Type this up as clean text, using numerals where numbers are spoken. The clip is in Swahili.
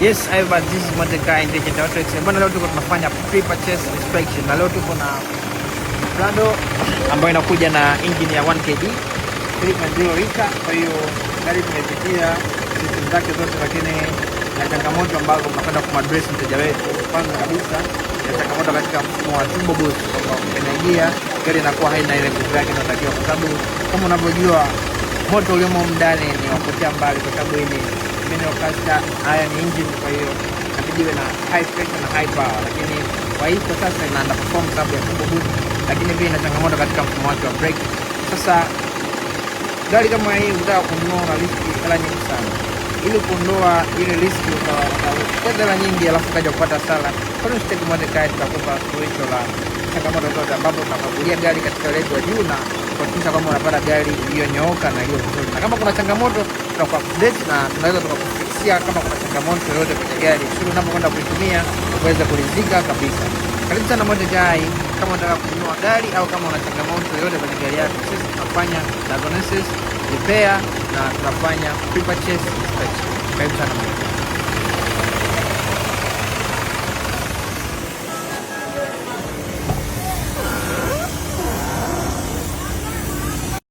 Yes, Ivan, this is Mordecai Intelligent Auto Exam. Bwana, leo tuko tunafanya pre-purchase inspection na leo tuko na Prado ambayo inakuja na engine ya 1kg 3.0 liter. Kwa hiyo gari tumepitia system zake zote, lakini na changamoto ambazo tunakwenda kumadress mteja wetu. Kwanza kabisa ya changamoto katika mfumo wa turbo boost, kwamba ukiingia gari inakuwa haina ile nguvu yake inayotakiwa, kwa sababu kama unavyojua moto uliomo ndani ni wapotea mbali, kwa sababu hii ni manual cast iron engine. Kwa hiyo inabidi iwe na high pressure na high power, lakini kwa hiyo kwa sasa ina underperform sababu ya turbo boost, lakini pia ina changamoto katika mfumo wake wa brake. Sasa gari kama hii unataka kununua na risk hela nyingi sana. Ili kuondoa ile risk utaweka hela nyingi alafu kaja kupata hasara. Kwa hiyo step moja kaya tutakupa suluhisho la changamoto zote, ambapo tutakagulia gari katika level wa juu na kuhakikisha kwamba unapata gari iliyonyooka na iliyo nzuri. Na kama kuna changamoto tutakupa update na tunaweza tukakufikisia kama kuna changamoto yoyote kwenye gari, ili unapokwenda kuitumia uweze kuridhika kabisa. Karibu sana Mordecai. Kama unataka kununua gari au kama una changamoto yoyote kwenye gari yako, sisi tunafanya diagnosis, repair na tunafanya pre-purchase inspection. Karibu sana Mordecai.